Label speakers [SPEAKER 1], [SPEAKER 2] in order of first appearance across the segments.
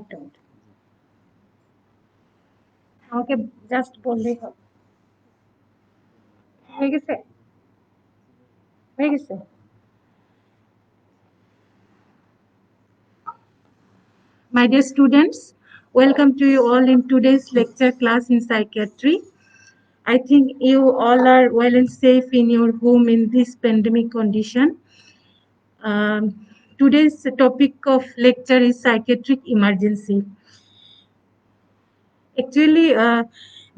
[SPEAKER 1] একটা মিনিট, আমাকে জাস্ট বললেই হবে। হয়ে গেছে? হয়ে গেছে? My dear students, welcome to you all in today's lecture class in psychiatry. I think you all are well and safe in your home in this pandemic condition. Today's topic of lecture is psychiatric emergency. Actually,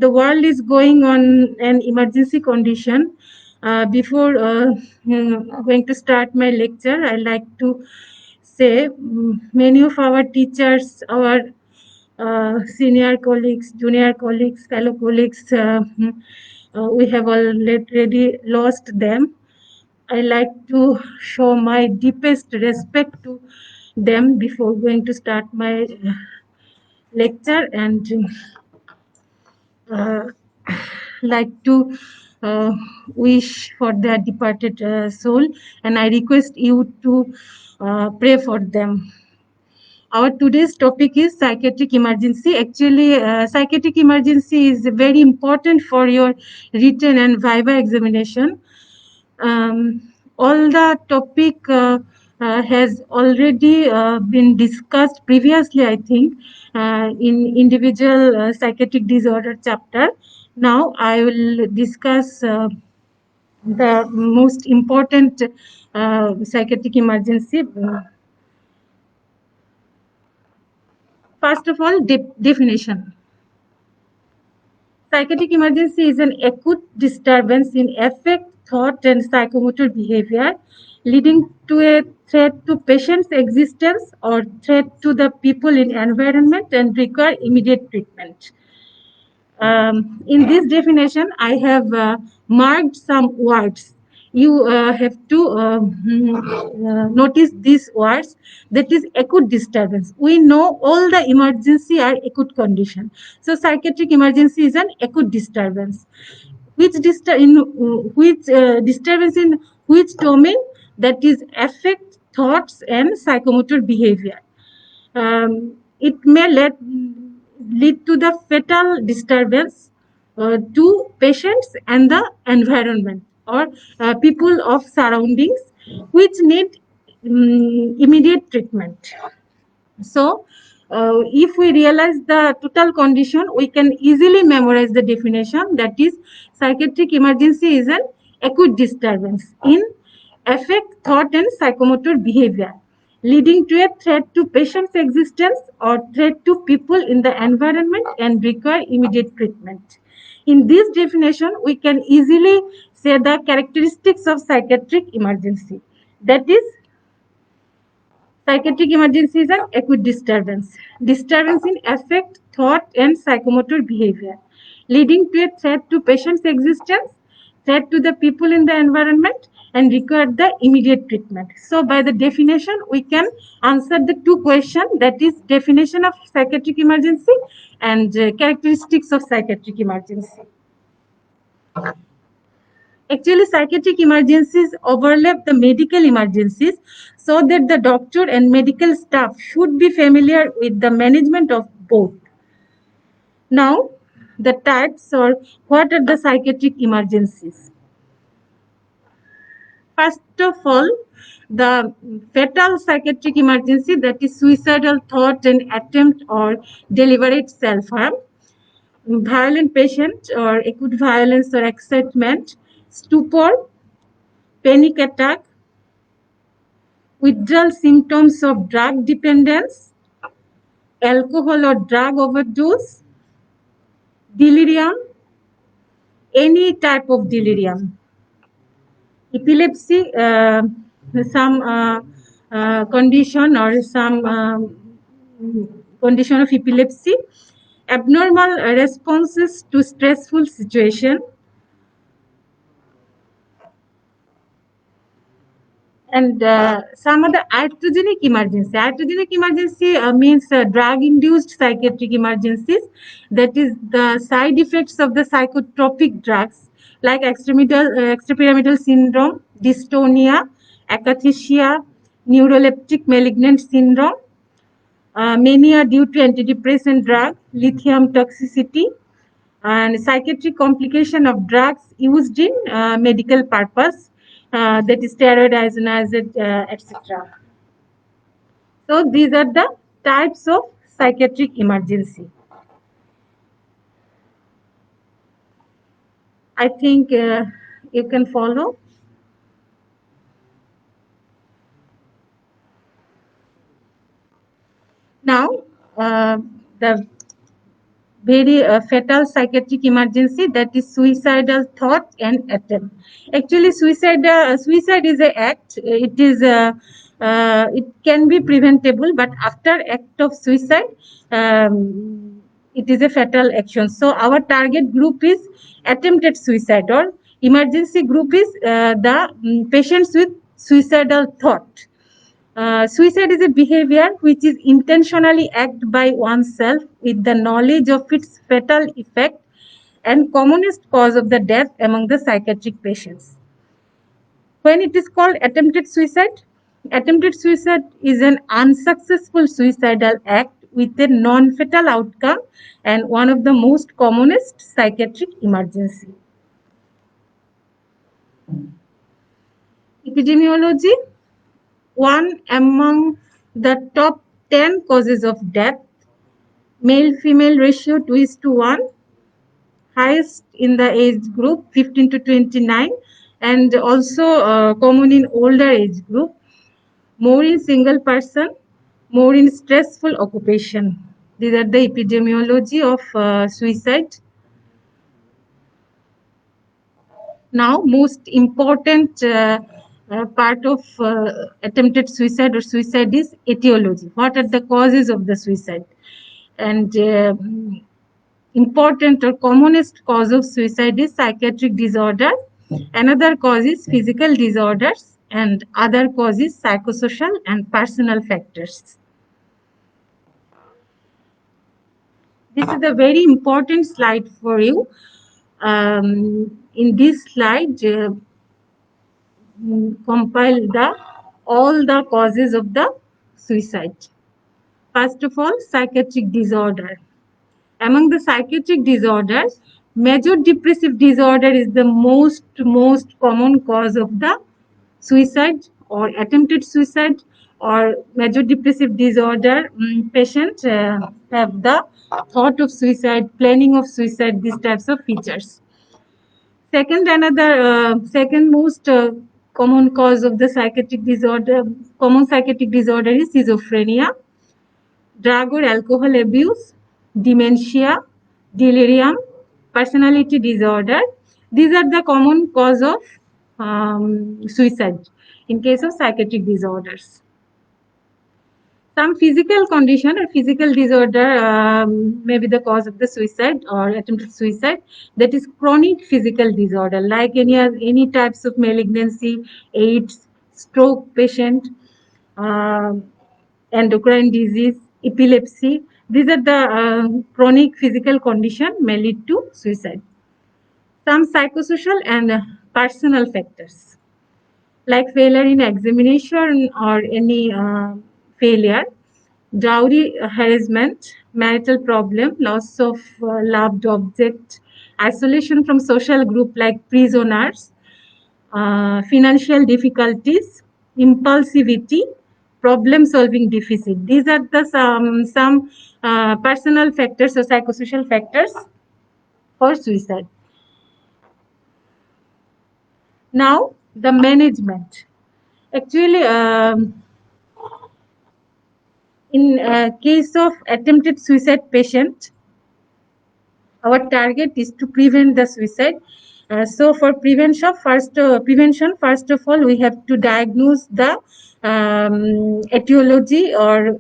[SPEAKER 1] the world is going on an emergency condition. Before going to start my lecture, I like to say many of our teachers, our senior colleagues, junior colleagues, fellow colleagues, we have already lost them. I like to show my deepest respect to them before going to start my lecture, and like to wish for their departed soul, and I request you to pray for them. Our today's topic is psychiatric emergency. Actually, psychiatric emergency is very important for your written and viva examination. All the topic has already been discussed previously, I think, in individual psychiatric disorder chapter. Now I will discuss the most important psychiatric emergency. First of all, definition. Psychiatric emergency is an acute disturbance in affect, thought, and psychomotor behavior leading to a threat to patient's existence or threat to the people in environment and require immediate treatment. In this definition, I have marked some words. You have to notice these words. That is acute disturbance. We know all the emergency are acute condition. So psychiatric emergency is an acute disturbance. Which disturbance in which domain? That is affect, thoughts, and psychomotor behavior. It may lead to the fatal disturbance to patients and the environment or people of surroundings, which need immediate treatment. So, if we realize the total condition, we can easily memorize the definition. That is, psychiatric emergency is an acute disturbance in affect, thought, and psychomotor behavior, leading to a threat to patient's existence or threat to people in the environment and require immediate treatment. In this definition, we can easily say the characteristics of psychiatric emergency. That is, psychiatric emergency is an acute disturbance. Disturbance in affect, thought, and psychomotor behavior, leading to a threat to patient's existence, threat to the people in the environment, and require the immediate treatment. So, by the definition, we can answer the two questions, that is, definition of psychiatric emergency and characteristics of psychiatric emergency. Actually, psychiatric emergencies overlap the medical emergencies, so that the doctor and medical staff should be familiar with the management of both. Now, the types, or what are the psychiatric emergencies? First of all, the fatal psychiatric emergency, that is suicidal thought and attempt or deliberate self-harm, violent patient or acute violence or excitement, stupor, panic attack, withdrawal symptoms of drug dependence, alcohol or drug overdose, delirium, any type of delirium, epilepsy, some condition or some condition of epilepsy, abnormal responses to stressful situation, and some other iatrogenic emergency. Iatrogenic emergency means drug-induced psychiatric emergencies. That is the side effects of the psychotropic drugs like extrapyramidal syndrome, dystonia, akathisia, neuroleptic malignant syndrome, Many are due to antidepressant drug, lithium toxicity, and psychiatric complication of drugs used in medical purpose, that is steroid, isoniazid, etc. So these are the types of psychiatric emergency. I think you can follow. Now, the very fatal psychiatric emergency, that is suicidal thought and attempt. Actually, suicide is an act. It can be preventable, but after act of suicide, it is a fatal action. So our target group is attempted suicide, or emergency group is the patients with suicidal thought. Suicide is a behavior which is intentionally acted by oneself with the knowledge of its fatal effect and commonest cause of the death among the psychiatric patients. When it is called attempted suicide is an unsuccessful suicidal act with a non-fatal outcome and one of the most commonest psychiatric emergency. Epidemiology. One among the top 10 causes of death, male-female ratio 2:1, highest in the age group 15 to 29, and also common in older age group, more in single person, more in stressful occupation. These are the epidemiology of suicide. Now, most important part of attempted suicide or suicide is etiology. What are the causes of the suicide? And important or commonest cause of suicide is psychiatric disorder. Another cause is physical disorders, and other cause is psychosocial and personal factors. This is a very important slide for you. In this slide, compile all the causes of the suicide. First of all, psychiatric disorder. Among the psychiatric disorders, major depressive disorder is the most common cause of the suicide or attempted suicide, or major depressive disorder patients have the thought of suicide, planning of suicide, these types of features. Second most common cause of the common psychiatric disorder is schizophrenia, drug or alcohol abuse, dementia, delirium, personality disorder. These are the common cause of suicide in case of psychiatric disorders. Some physical condition or physical disorder may be the cause of the suicide or attempted suicide. That is chronic physical disorder, like any types of malignancy, AIDS, stroke patient, endocrine disease, epilepsy. These are the chronic physical condition may lead to suicide. Some psychosocial and personal factors, like failure in examination or any failure, dowry harassment, marital problem, loss of loved object, isolation from social group like prisoners, financial difficulties, impulsivity, problem-solving deficit. These are the some personal factors or psychosocial factors for suicide. Now, the management. Actually, in case of attempted suicide patient, our target is to prevent the suicide. So for prevention, first of all, we have to diagnose the etiology or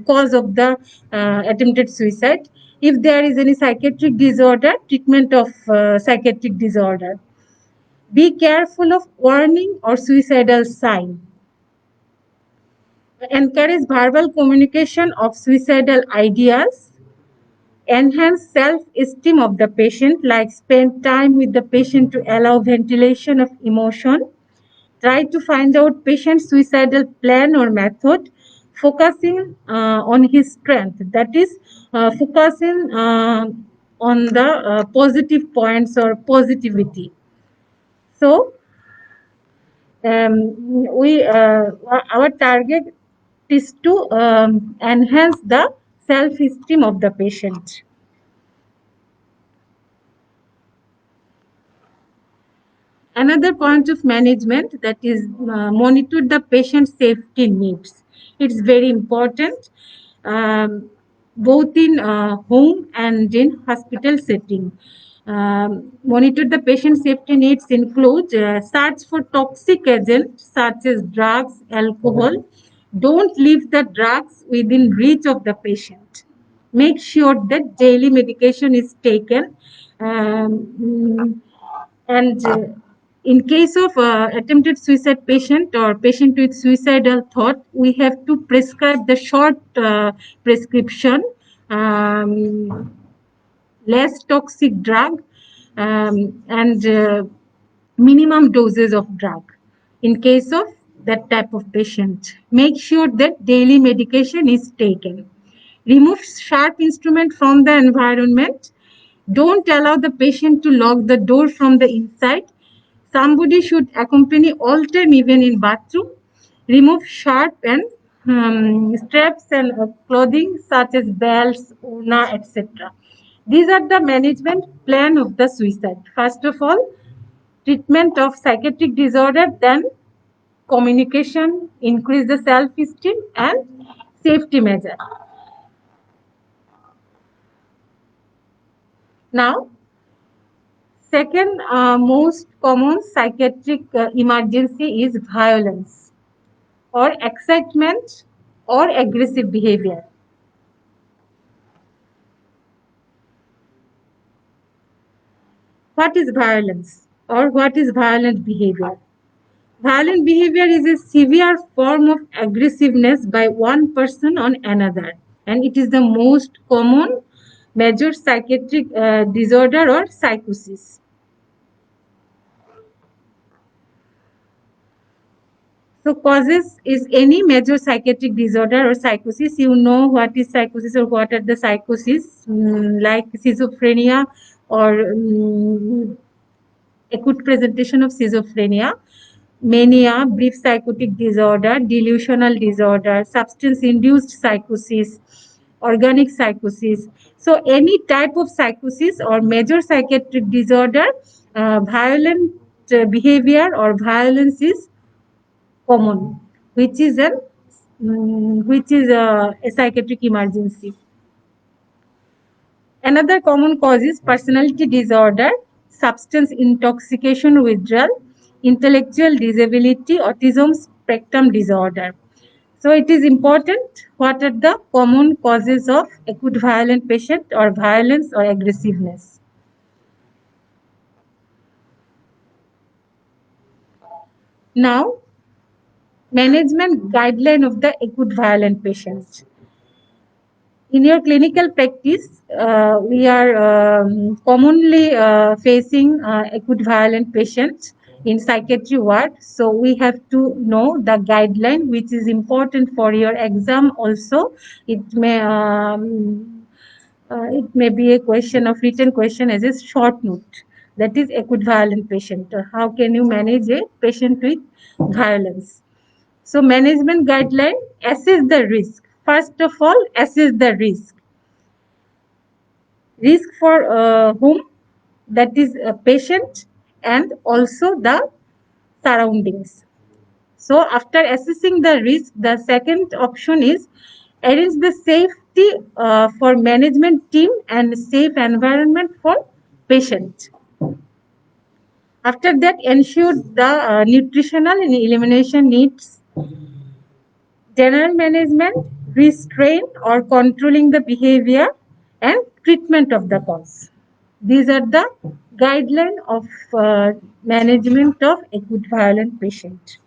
[SPEAKER 1] cause of the attempted suicide. If there is any psychiatric disorder, treatment of psychiatric disorder. Be careful of warning or suicidal sign. Encourage verbal communication of suicidal ideas. Enhance self-esteem of the patient, like spend time with the patient to allow ventilation of emotion. Try to find out patient's suicidal plan or method. focusing on his strength, that is focusing on the positive points or positivity. So our target is to enhance the self-esteem of the patient. Another point of management, that is monitor the patient safety needs. It's very important, both in home and in hospital setting. Monitor the patient safety needs include search for toxic agents such as drugs, alcohol. Don't leave the drugs within reach of the patient. Make sure that daily medication is taken. And in case of attempted suicide patient or patient with suicidal thought, we have to prescribe the short prescription, less toxic drug, and minimum doses of drug. In case of that type of patient, make sure that daily medication is taken. Remove sharp instrument from the environment. Don't allow the patient to lock the door from the inside. Somebody should accompany all time, even in bathroom. Remove sharp and straps and clothing such as belts, urna, etc. These are the management plan of the suicide. First of all, treatment of psychiatric disorder, then communication, increase the self-esteem, and safety measure. Now, second most common psychiatric emergency is violence or excitement or aggressive behavior. What is violence or what is violent behavior? Violent behavior is a severe form of aggressiveness by one person on another, and it is the most common major psychiatric disorder or psychosis. So causes is any major psychiatric disorder or psychosis. You know what is psychosis or what are the psychosis, like schizophrenia or acute presentation of schizophrenia, mania, brief psychotic disorder, delusional disorder, substance-induced psychosis, organic psychosis. So any type of psychosis or major psychiatric disorder, violent behavior or violence is common, which is a psychiatric emergency. Another common cause is personality disorder, substance intoxication withdrawal, intellectual disability, autism spectrum disorder. So it is important what are the common causes of acute violent patient or violence or aggressiveness. Now, management guideline of the acute violent patients. In your clinical practice, we are commonly facing acute violent patients in psychiatry ward. So we have to know the guideline, which is important for your exam also. It may be a question of written question as a short note. That is acute violent patient. How can you manage a patient with violence? So management guideline, assess the risk. First of all, assess the risk. Risk for whom? That is a patient and also the surroundings. So after assessing the risk, the second option is arrange the safety for management team and safe environment for patient. After that, ensure the nutritional and elimination needs. General management, restraint or controlling the behavior, and treatment of the cause. These are the guidelines of management of acute violent patient.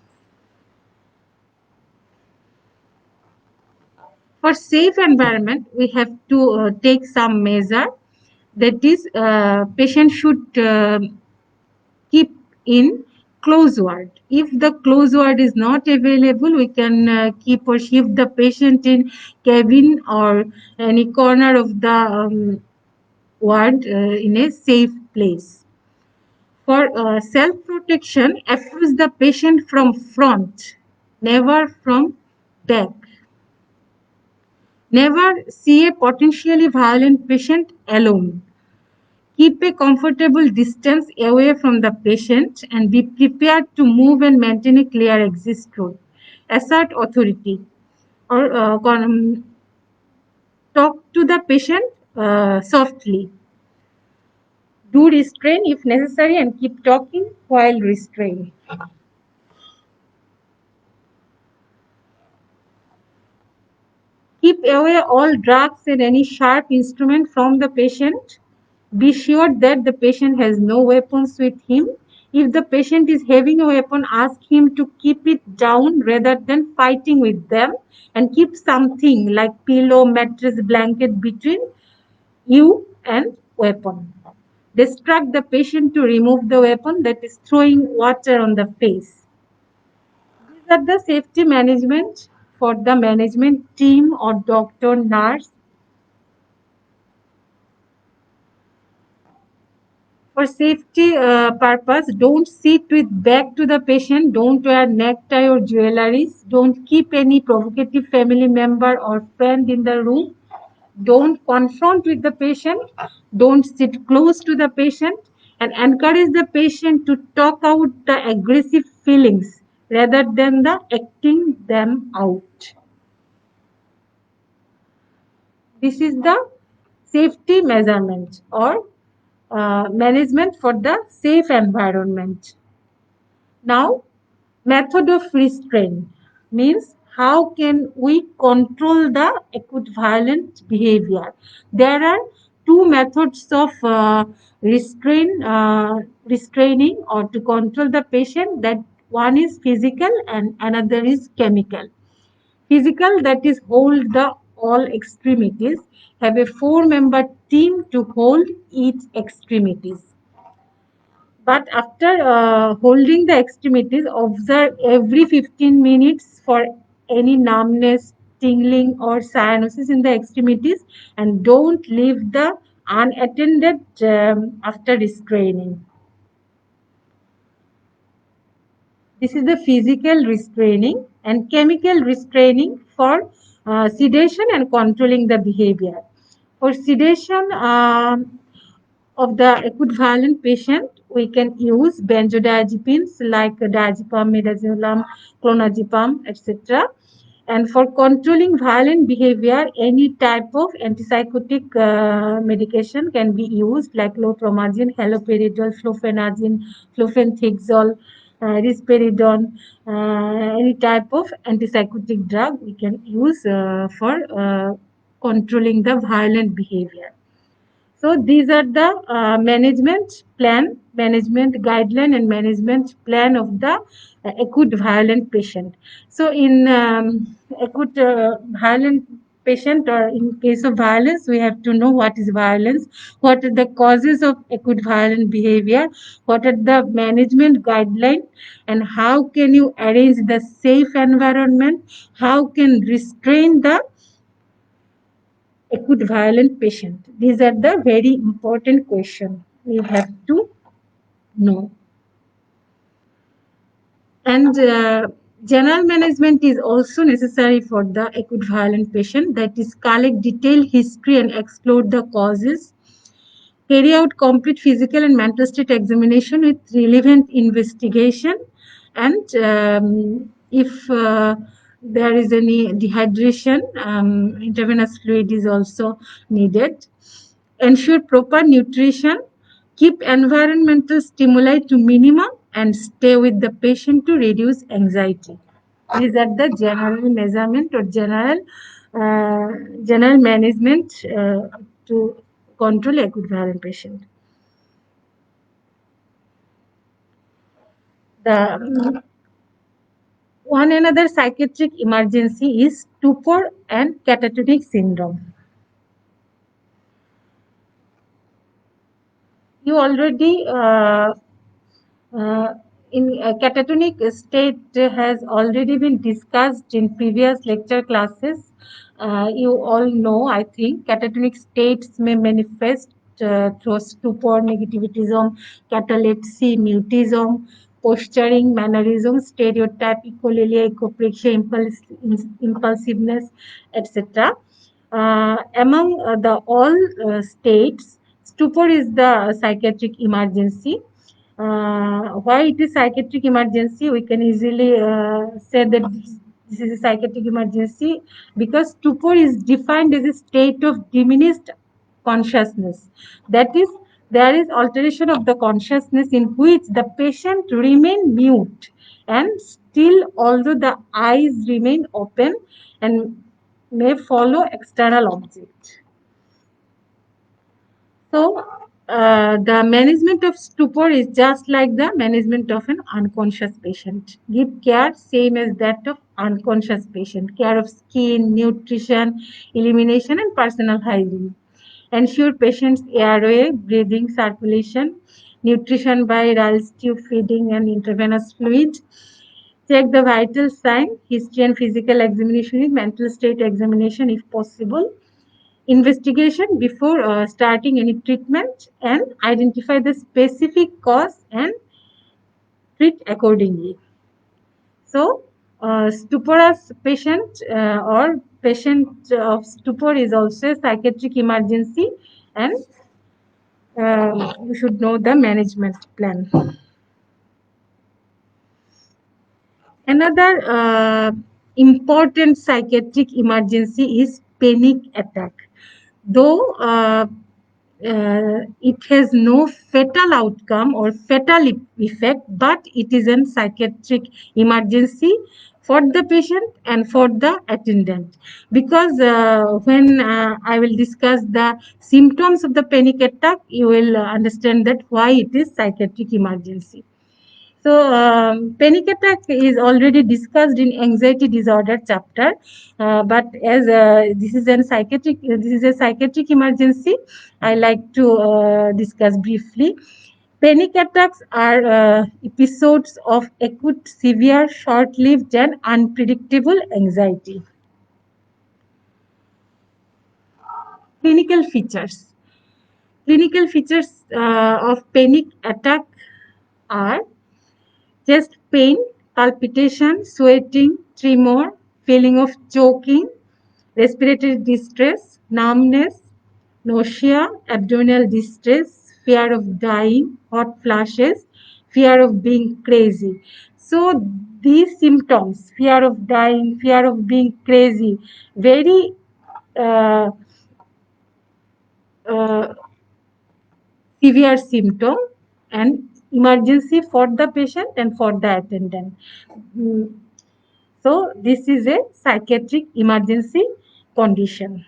[SPEAKER 1] For safe environment, we have to take some measure. That is, patient should keep in close ward. If the close ward is not available, we can keep or shift the patient in cabin or any corner of the ward in a safe place. For self-protection, approach the patient from front, never from back. Never see a potentially violent patient alone. Keep a comfortable distance away from the patient and be prepared to move and maintain a clear exit road. Assert authority or talk to the patient softly. Do restrain if necessary and keep talking while restraining. Keep away all drugs and any sharp instrument from the patient. Be sure that the patient has no weapons with him. If the patient is having a weapon, ask him to keep it down rather than fighting with them, and keep something like pillow, mattress, blanket between you and weapon. Distract the patient to remove the weapon, that is throwing water on the face. These are the safety management for the management team or doctor, nurse. For safety purpose, don't sit with back to the patient, don't wear necktie or jewelries, don't keep any provocative family member or friend in the room, don't confront with the patient, don't sit close to the patient, and encourage the patient to talk out the aggressive feelings rather than the acting them out. This is the safety measurement or management for the safe environment. Now, method of restraint means how can we control the acute violent behavior. There are two methods of restraining or to control the patient. That one is physical and another is chemical. Physical, that is hold the all extremities, have a 4-member team to hold each extremities. But after holding the extremities, observe every 15 minutes for any numbness, tingling, or cyanosis in the extremities, and don't leave the unattended after restraining. This is the physical restraining, and chemical restraining for sedation and controlling the behavior. For sedation, of the acute violent patient, we can use benzodiazepines like diazepam, midazolam, clonazepam, etc. And for controlling violent behavior, any type of antipsychotic medication can be used like clotrimazine, haloperidol, fluphenazine, fluphenazole, risperidone, any type of antipsychotic drug we can use for controlling the violent behavior. So these are the management plan, management guideline, and management plan of the acute violent patient. So in acute violent patient, or in case of violence, we have to know what is violence, what are the causes of acute violent behavior, what are the management guideline, and how can you arrange the safe environment, how can restrain the acute violent patient. These are the very important questions we have to know. And general management is also necessary for the acute violent patient, that is collect detailed history and explore the causes, carry out complete physical and mental state examination with relevant investigation, and if there is any dehydration, intravenous fluid is also needed. Ensure proper nutrition, keep environmental stimuli to minimum, and stay with the patient to reduce anxiety. These are the general measurement or general management to control acute violent patient. The one another psychiatric emergency is stupor and catatonic syndrome. You already in catatonic state has already been discussed in previous lecture classes. You all know, I think, catatonic states may manifest through stupor, negativism, catalepsy, mutism, posturing, mannerism, stereotype, echolalia, echopraxia, impulsiveness, etc. Among the all states, stupor is the psychiatric emergency. Why it is psychiatric emergency? We can easily say that this is a psychiatric emergency because stupor is defined as a state of diminished consciousness. That is, there is alteration of the consciousness in which the patient remain mute and still, although the eyes remain open and may follow external object. So, the management of stupor is just like the management of an unconscious patient. Give care same as that of unconscious patient. Care of skin, nutrition, elimination, and personal hygiene. Ensure patient's airway, breathing, circulation, nutrition by Ralph's tube feeding and intravenous fluid. Check the vital sign, history and physical examination, mental state examination if possible, investigation before starting any treatment, and identify the specific cause and treat accordingly. So, stuporous patient or patient of stupor is also a psychiatric emergency, and you should know the management plan. Another important psychiatric emergency is panic attack. Though it has no fatal outcome or fatal effect, but it is a psychiatric emergency for the patient and for the attendant. Because when I will discuss the symptoms of the panic attack, you will understand that why it is psychiatric emergency. So, panic attack is already discussed in anxiety disorder chapter, but as this is a psychiatric emergency, I like to discuss briefly. Panic attacks are episodes of acute, severe, short-lived, and unpredictable anxiety. Clinical features. Clinical features of panic attack are chest pain, palpitation, sweating, tremor, feeling of choking, respiratory distress, numbness, nausea, abdominal distress, fear of dying, hot flashes, fear of being crazy. So these symptoms, fear of dying, fear of being crazy, very uh, uh, severe symptom and emergency for the patient and for the attendant. Mm, So this is a psychiatric emergency condition.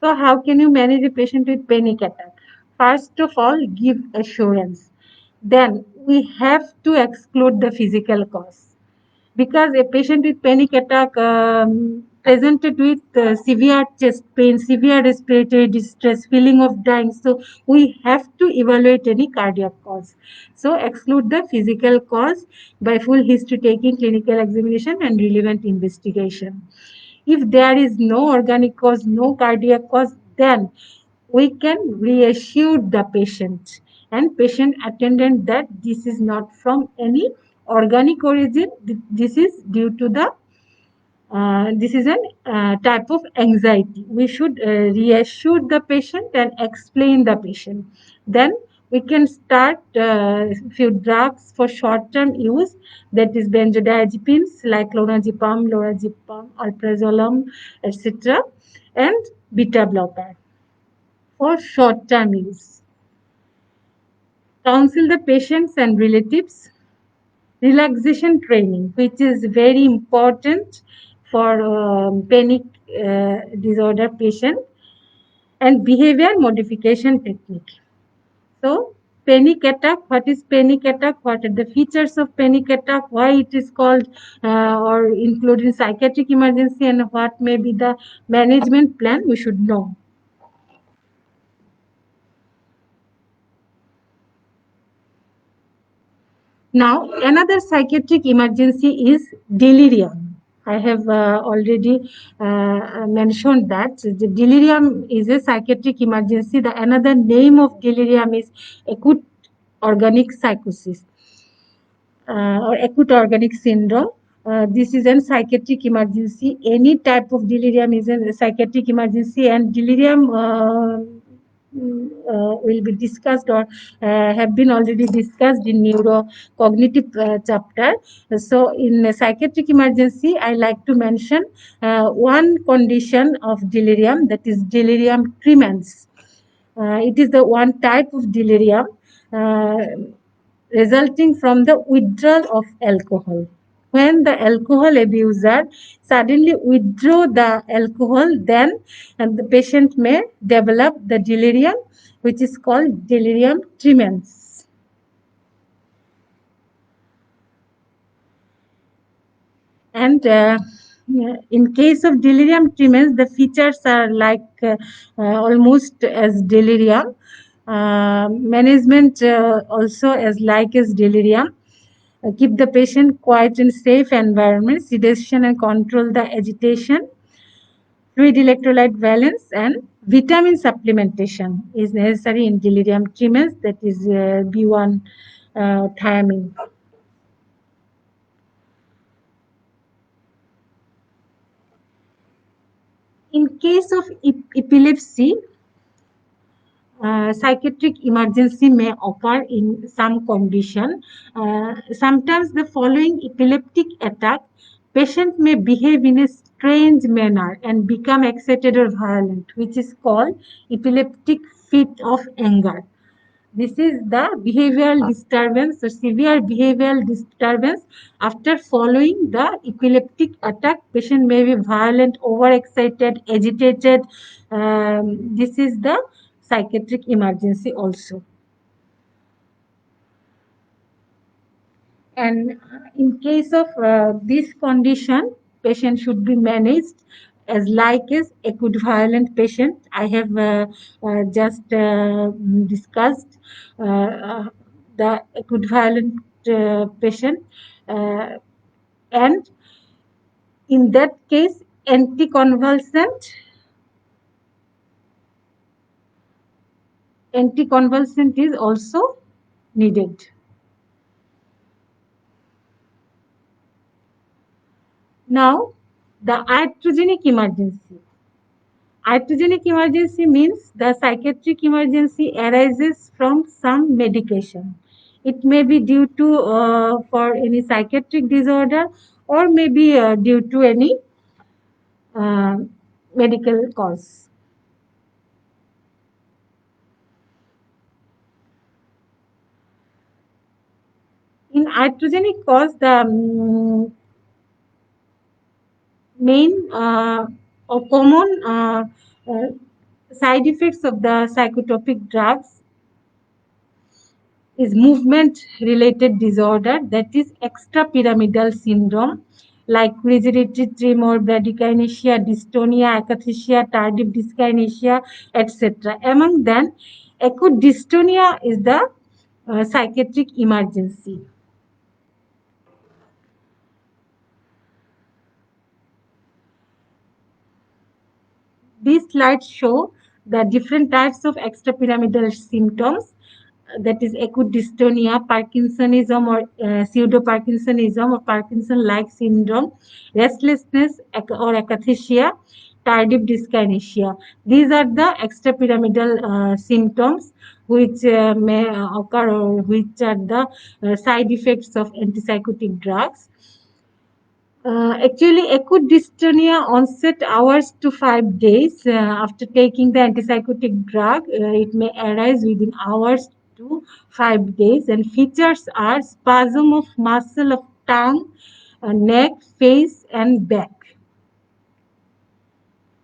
[SPEAKER 1] So how can you manage a patient with panic attack? First of all, give assurance. Then we have to exclude the physical cause, because a patient with panic attack presented with severe chest pain, severe respiratory distress, feeling of dying. So we have to evaluate any cardiac cause. So exclude the physical cause by full history taking, clinical examination, and relevant investigation. If there is no organic cause, no cardiac cause, then we can reassure the patient and patient attendant that this is not from any organic origin. This is due to the this is a type of anxiety. We should reassure the patient and explain the patient. Then we can start few drugs for short-term use, that is benzodiazepines like clonazepam, lorazepam, alprazolam, etc., and beta blocker for short-term use. Counsel the patients and relatives. Relaxation training, which is very important for panic disorder patient, and behavior modification technique. So, panic attack, what is panic attack? What are the features of panic attack? Why it is called or included in psychiatric emergency, and what may be the management plan we should know. Now, another psychiatric emergency is delirium. I have already mentioned that the delirium is a psychiatric emergency. The another name of delirium is acute organic psychosis or acute organic syndrome. This is a psychiatric emergency. Any type of delirium is a psychiatric emergency, and delirium will be discussed or have been already discussed in neurocognitive chapter. So, in a psychiatric emergency, I like to mention one condition of delirium, that is delirium tremens. It is the one type of delirium resulting from the withdrawal of alcohol. When the alcohol abuser suddenly withdraw the alcohol, then the patient may develop the delirium, which is called delirium tremens. And in case of delirium tremens, the features are like almost as delirium. Management also as like as delirium. Keep the patient quiet in safe environment, sedation and control the agitation, fluid electrolyte balance, and vitamin supplementation is necessary in delirium tremens, that is B1 thiamine. In case of epilepsy, psychiatric emergency may occur in some condition. Sometimes the following epileptic attack, patient may behave in a strange manner and become excited or violent, which is called epileptic fit of anger. This is the behavioral disturbance or severe behavioral disturbance after following the epileptic attack. Patient may be violent, overexcited, agitated. This is the psychiatric emergency also. And in case of this condition, patient should be managed as like as acute violent patient. I have just discussed the acute violent patient, and in that case, anticonvulsant is also needed. Now, the iatrogenic emergency. Iatrogenic emergency means the psychiatric emergency arises from some medication. It may be due to for any psychiatric disorder, or maybe due to any uh, medical cause. In iatrogenic cause, the main or common uh, side effects of the psychotropic drugs is movement related disorder, that is extrapyramidal syndrome, like rigidity tremor, bradykinesia, dystonia, akathisia, tardive dyskinesia, etc. Among them, acute dystonia is the psychiatric emergency. These slides show the different types of extrapyramidal symptoms, that is acute dystonia, Parkinsonism or pseudo-Parkinsonism or Parkinson-like syndrome, restlessness or akathisia, tardive dyskinesia. These are the extrapyramidal symptoms which may occur, or which are the side effects of antipsychotic drugs. Actually, acute dystonia onset hours to 5 days after taking the antipsychotic drug. It may arise within hours to 5 days, and features are spasm of muscle of tongue, neck, face, and back.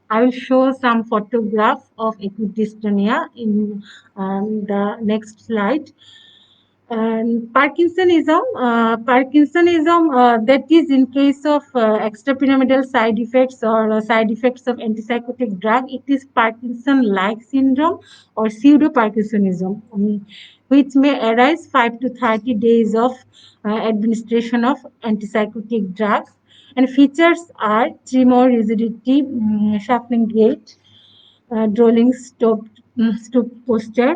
[SPEAKER 1] I will show some photograph of acute dystonia in the next slide. And Parkinsonism, that is in case of extrapyramidal side effects or side effects of antipsychotic drug, it is Parkinson-like syndrome or pseudo-Parkinsonism. which may arise 5 to 30 days of administration of antipsychotic drugs. And features are tremor, rigidity, shuffling gait, drooling, stoop posture,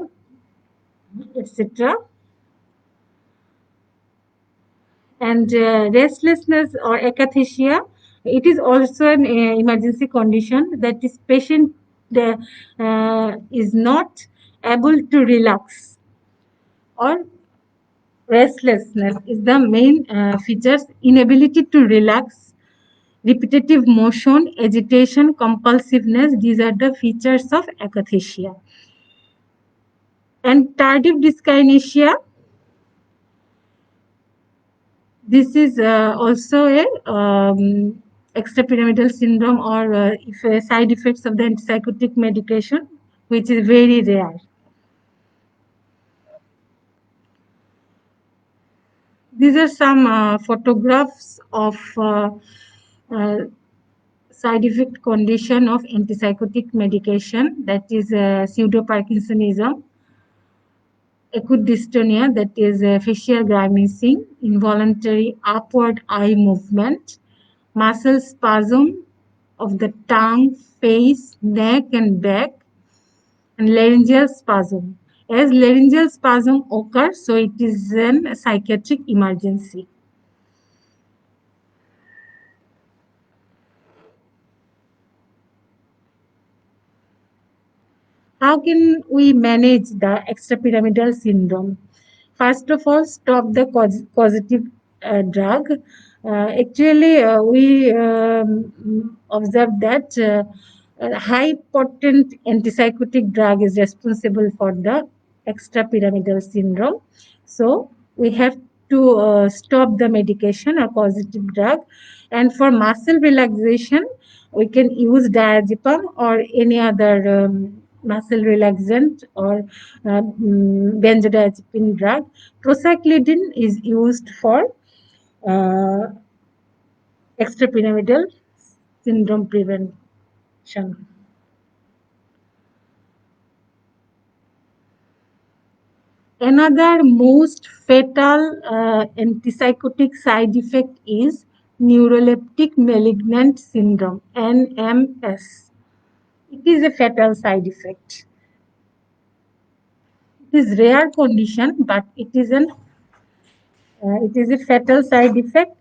[SPEAKER 1] etc. And restlessness or akathisia, it is also an emergency condition that this patient is not able to relax, or restlessness is the main features, inability to relax, repetitive motion, agitation, compulsiveness. These are the features of akathisia. And tardive dyskinesia, this is also a extrapyramidal syndrome, or side effects of the antipsychotic medication, which is very rare. These are some photographs of side effect condition of antipsychotic medication, that is pseudo-Parkinsonism, acute dystonia, that is facial grimacing, involuntary upward eye movement, muscle spasm of the tongue, face, neck, and back, and laryngeal spasm. As laryngeal spasm occurs, so it is a psychiatric emergency. How can we manage the extrapyramidal syndrome? First of all, stop the causative drug. We observed that a high potent antipsychotic drug is responsible for the extrapyramidal syndrome. So we have to stop the medication or causative drug. And for muscle relaxation, we can use diazepam or any other muscle relaxant or benzodiazepine drug. Procyclidine is used for extrapyramidal syndrome prevention. Another most fatal antipsychotic side effect is neuroleptic malignant syndrome, NMS. It is a fatal side effect. It is rare condition, but it is a fatal side effect.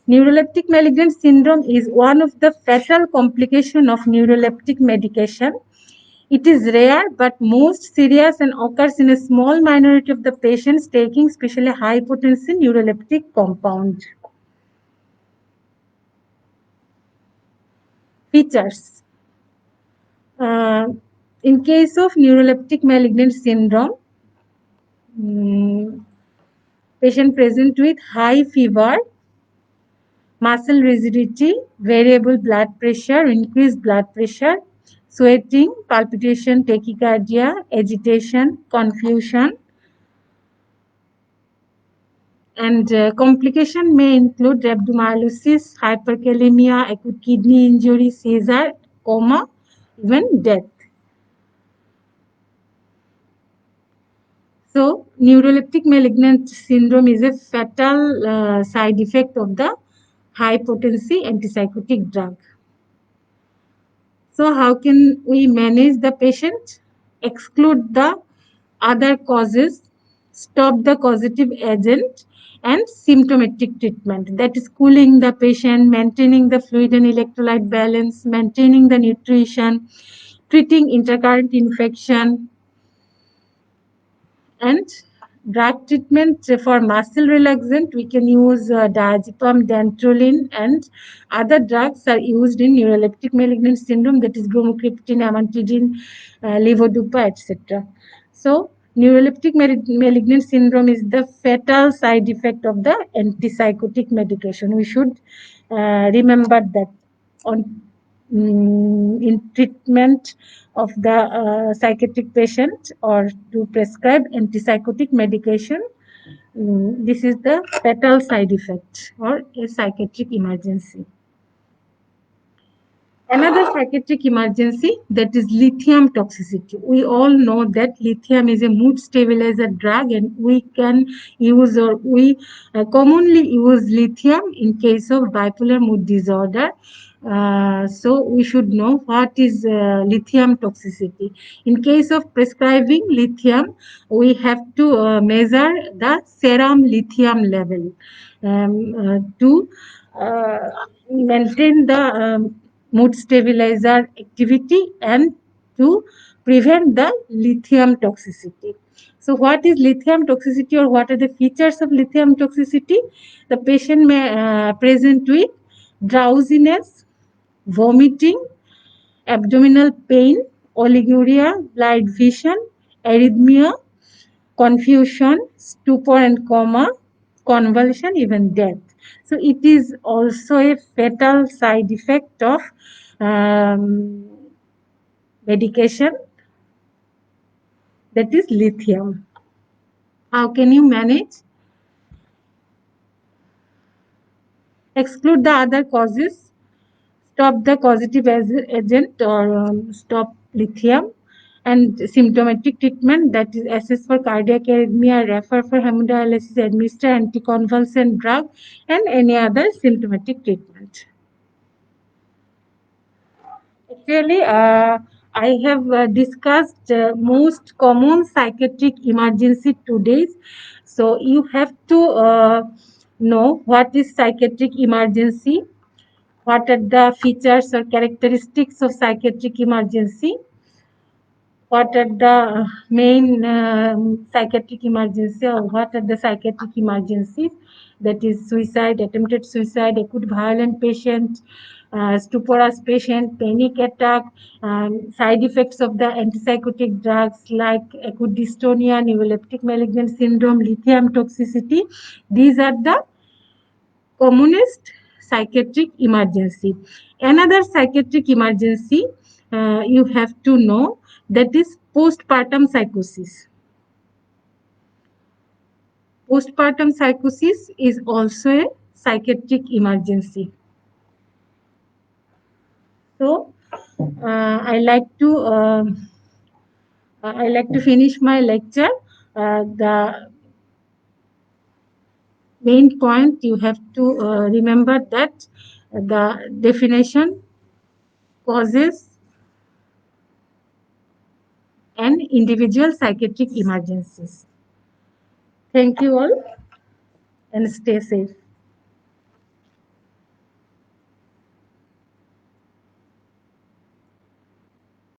[SPEAKER 1] Neuroleptic malignant syndrome is one of the fatal complications of neuroleptic medication. It is rare, but most serious and occurs in a small minority of the patients taking especially high potency neuroleptic compound. Features. In case of neuroleptic malignant syndrome, patient present with high fever, muscle rigidity, variable blood pressure, increased blood pressure, sweating, palpitation, tachycardia, agitation, confusion, and complication may include rhabdomyolysis, hyperkalemia, acute kidney injury, seizure, coma, even death. So, neuroleptic malignant syndrome is a fatal side effect of the high potency antipsychotic drug. So, how can we manage the patient? Exclude the other causes, stop the causative agent, and symptomatic treatment. That is cooling the patient, maintaining the fluid and electrolyte balance, maintaining the nutrition, treating intercurrent infection, and drug treatment for muscle relaxant. We can use diazepam, dantrolene, and other drugs are used in neuroleptic malignant syndrome, that is bromocriptine, amantadine, levodopa, etc. So neuroleptic malignant syndrome is the fatal side effect of the antipsychotic medication. We should remember that on in treatment of the psychiatric patient or to prescribe antipsychotic medication. This is the fatal side effect or a psychiatric emergency. Another psychiatric emergency, that is lithium toxicity. We all know that lithium is a mood stabilizer drug, and we can use, or we commonly use lithium in case of bipolar mood disorder. So we should know what is lithium toxicity. In case of prescribing lithium, we have to measure the serum lithium level to maintain the mood stabilizer activity and to prevent the lithium toxicity. So what is lithium toxicity, or what are the features of lithium toxicity? The patient may present with drowsiness, vomiting, abdominal pain, oliguria, blurred vision, arrhythmia, confusion, stupor and coma, convulsion, even death. So it is also a fatal side effect of um, medication, that is lithium. How can you manage? Exclude the other causes, stop the causative agent, or stop lithium, and symptomatic treatment, that is assess for cardiac arrhythmia, refer for hemodialysis, administer anticonvulsant drug, and any other symptomatic treatment. Actually, I have discussed most common psychiatric emergency today. So you have to know what is psychiatric emergency, what are the features or characteristics of psychiatric emergency, what are the main psychiatric emergency, or what are the psychiatric emergencies, that is suicide, attempted suicide, acute violent patient, stuporous patient, panic attack, side effects of the antipsychotic drugs like acute dystonia, neuroleptic malignant syndrome, lithium toxicity. These are the commonest psychiatric emergency. Another psychiatric emergency you have to know, that is postpartum psychosis. Postpartum psychosis is also a psychiatric emergency. So I like to finish my lecture. The main point you have to remember that the definition, causes, and individual psychiatric emergencies. Thank you all, and stay safe.